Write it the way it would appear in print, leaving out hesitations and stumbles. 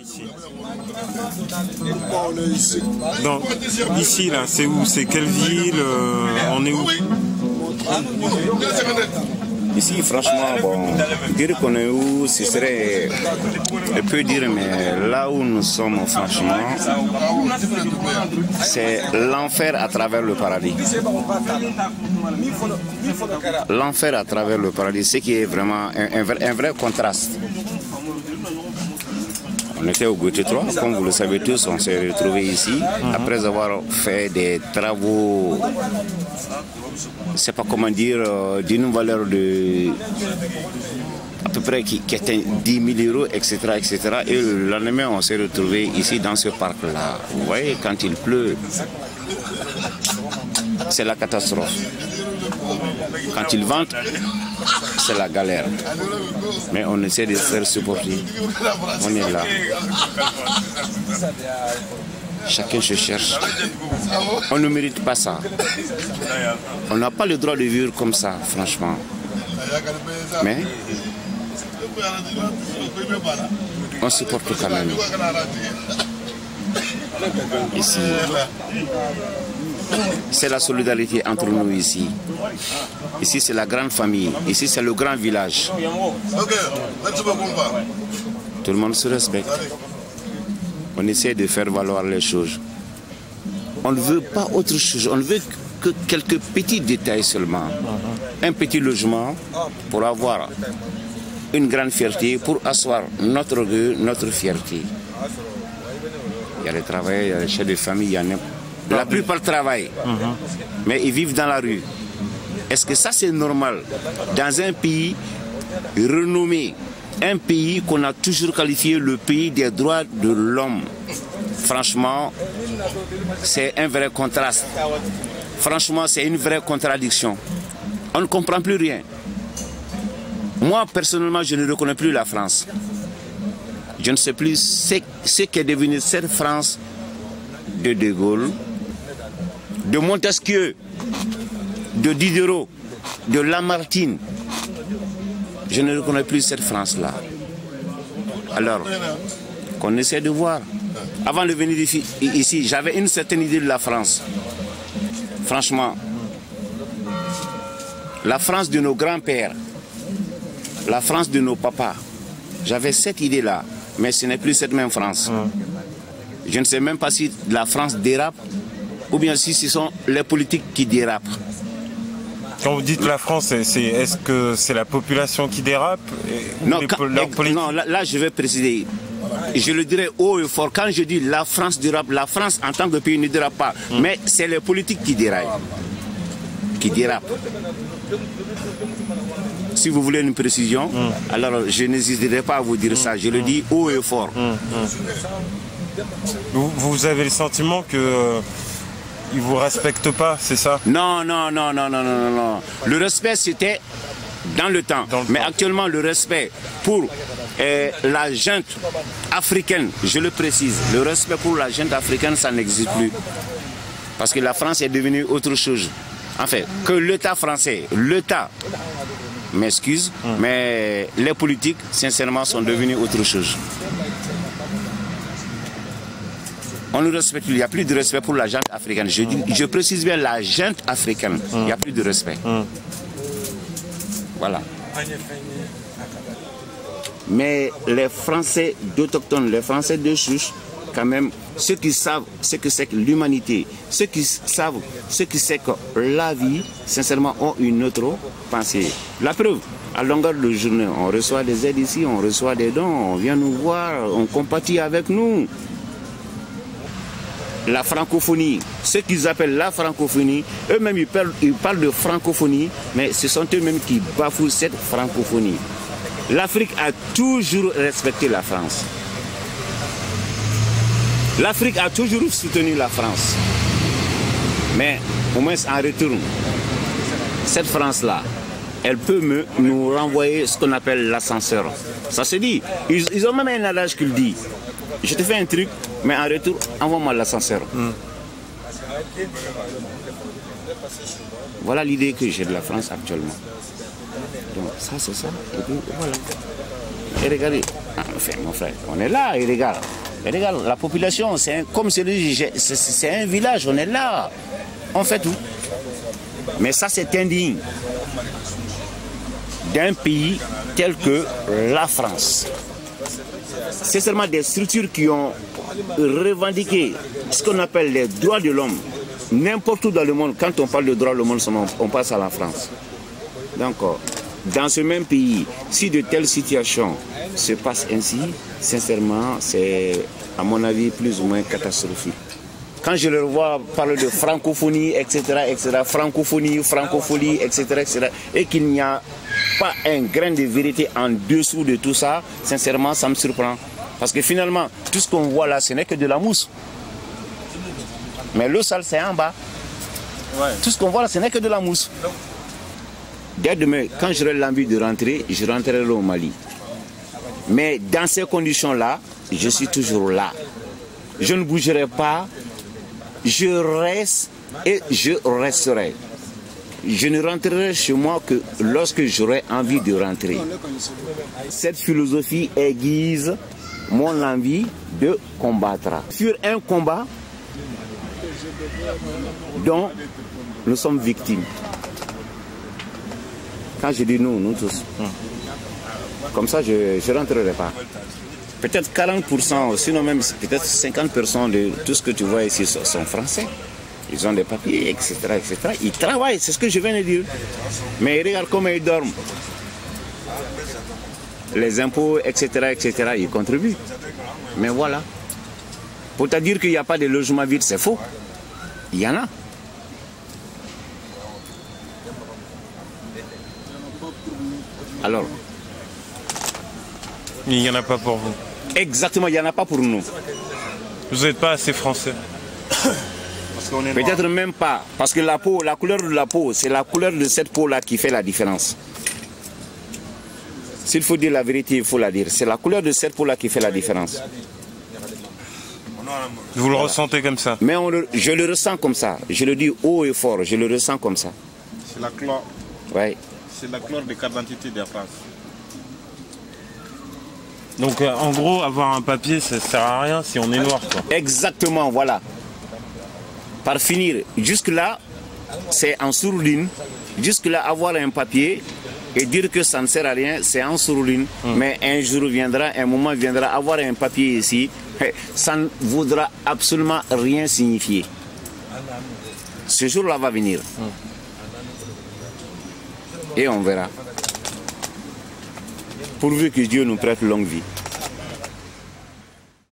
ici. On est ici. Donc, ici, là, c'est où? C'est quelle ville? On est où? Ici, franchement, bon, dire qu'on est où, ce serait un peu dire, mais là où nous sommes, franchement, c'est l'enfer à travers le paradis. L'enfer à travers le paradis, ce qui est vraiment un vrai contraste. On était au Gauthier 3, comme vous le savez tous, on s'est retrouvés ici, après avoir fait des travaux, je ne sais pas comment dire, d'une valeur de à peu près qui atteint 10 000 euros, etc., etc. Et le lendemain, on s'est retrouvés ici dans ce parc-là. Vous voyez, quand il pleut, c'est la catastrophe. Quand il vente, c'est la galère. Mais on essaie de faire supporter. On est là. Chacun se cherche. On ne mérite pas ça. On n'a pas le droit de vivre comme ça, franchement. Mais on supporte quand même. Ici, c'est la solidarité entre nous ici. Ici, c'est la grande famille. Ici, c'est le grand village. Tout le monde se respecte. On essaie de faire valoir les choses. On ne veut pas autre chose. On ne veut que quelques petits détails seulement. Un petit logement pour avoir une grande fierté, pour asseoir notre orgueil, notre fierté. Il y a les travailleurs, il y a les chefs de famille, il y en a. La plupart travaillent, mais ils vivent dans la rue. Est-ce que ça c'est normal dans un pays renommé, un pays qu'on a toujours qualifié le pays des droits de l'homme? Franchement, c'est un vrai contraste. Franchement, c'est une vraie contradiction. On ne comprend plus rien. Moi, personnellement, je ne reconnais plus la France. Je ne sais plus ce qu'est devenu cette France de De Gaulle, de Montesquieu, de Diderot, de Lamartine. Je ne reconnais plus cette France-là. Alors, qu'on essaie de voir. Avant de venir ici, j'avais une certaine idée de la France. Franchement, la France de nos grands-pères, la France de nos papas, j'avais cette idée-là, mais ce n'est plus cette même France. Je ne sais même pas si la France dérape ou bien si ce sont les politiques qui dérapent. Quand vous dites la France, est-ce que c'est la population qui dérape? Non, non, là je vais préciser. Je le dirais haut et fort. Quand je dis la France dérape, la France en tant que pays ne dérape pas. Mais c'est les politiques qui déraillent, qui dérapent. Si vous voulez une précision, alors je n'hésiterai pas à vous dire ça. Je le dis haut et fort. Vous avez le sentiment que ils ne vous respectent pas, c'est ça? Non, non, non, non, non, non, non. Le respect, c'était dans le temps. Mais actuellement, le respect pour la junte africaine, je le précise, le respect pour la junte africaine, ça n'existe plus. Parce que la France est devenue autre chose. En fait, que l'État français, l'État, m'excuse, mais les politiques, sincèrement, sont devenus autre chose. On nous respecte, il n'y a plus de respect pour la junte africaine. Je précise bien la junte africaine, il n'y a plus de respect. Voilà. Mais les Français d'autochtones, les Français de souche, quand même, ceux qui savent ce que c'est que l'humanité, ceux qui savent ce que c'est que la vie, sincèrement, ont une autre pensée. La preuve, à longueur de journée, on reçoit des aides ici, on reçoit des dons, on vient nous voir, on compatit avec nous. La francophonie, ce qu'ils appellent la francophonie, eux-mêmes ils parlent de francophonie, mais ce sont eux-mêmes qui bafouent cette francophonie. L'Afrique a toujours respecté la France. L'Afrique a toujours soutenu la France. Mais au moins en retour, cette France-là, elle peut nous renvoyer ce qu'on appelle l'ascenseur. Ça se dit. Ils ont même un adage qui le dit. Je te fais un truc, mais en retour, envoie-moi l'ascenseur. Voilà l'idée que j'ai de la France actuellement. Donc ça, c'est ça. Et puis, voilà. Et regardez, enfin, mon frère, on est là, et regarde. Et regarde, la population, c'est comme c'est un village, on est là. On fait tout. Mais ça, c'est indigne d'un pays tel que la France. C'est seulement des structures qui ont revendiqué ce qu'on appelle les droits de l'homme. N'importe où dans le monde, quand on parle de droits de l'homme, on passe à la France. Donc, dans ce même pays, si de telles situations se passent ainsi, sincèrement, c'est, à mon avis, plus ou moins catastrophique. Quand je leur vois parler de francophonie, etc., francophonie, etc., et qu'il n'y a pas un grain de vérité en dessous de tout ça, sincèrement, ça me surprend. Parce que finalement, tout ce qu'on voit là, ce n'est que de la mousse. Mais l'eau sale, c'est en bas. Ouais. Tout ce qu'on voit là, ce n'est que de la mousse. Dès demain, quand j'aurai l'envie de rentrer, je rentrerai au Mali. Mais dans ces conditions-là, je suis toujours là. Je ne bougerai pas. Je reste et je resterai. Je ne rentrerai chez moi que lorsque j'aurai envie de rentrer. Cette philosophie aiguise mon envie de combattre. Sur un combat dont nous sommes victimes. Quand je dis nous, nous tous. Comme ça, je ne rentrerai pas. Peut-être 40%, sinon même peut-être 50% de tout ce que tu vois ici sont français. Ils ont des papiers, etc., etc. Ils travaillent, c'est ce que je viens de dire. Mais regarde comment ils dorment. Les impôts, etc., etc., ils contribuent. Mais voilà. Pour te dire qu'il n'y a pas de logement vide, c'est faux. Il y en a. Alors. Il n'y en a pas pour vous. Exactement, il n'y en a pas pour nous. Vous n'êtes pas assez français. Peut-être même pas. Parce que la peau, la couleur de la peau, c'est la couleur de cette peau-là qui fait la différence. S'il faut dire la vérité, il faut la dire. C'est la couleur de cette peau-là qui fait la différence. Vous le ressentez comme ça? Mais je le ressens comme ça. Je le dis haut et fort, je le ressens comme ça. C'est la couleur. Ouais. C'est la couleur de carte d'identité de la France. Donc en gros, avoir un papier, ça ne sert à rien si on est noir, quoi. Exactement, voilà. Par finir, jusque-là, c'est en sourdine. Jusque-là, avoir un papier et dire que ça ne sert à rien, c'est en sourdine. Mais un jour viendra, un moment viendra, avoir un papier ici, ça ne voudra absolument rien signifier. Ce jour-là va venir. Et on verra. Pourvu que Dieu nous prête longue vie.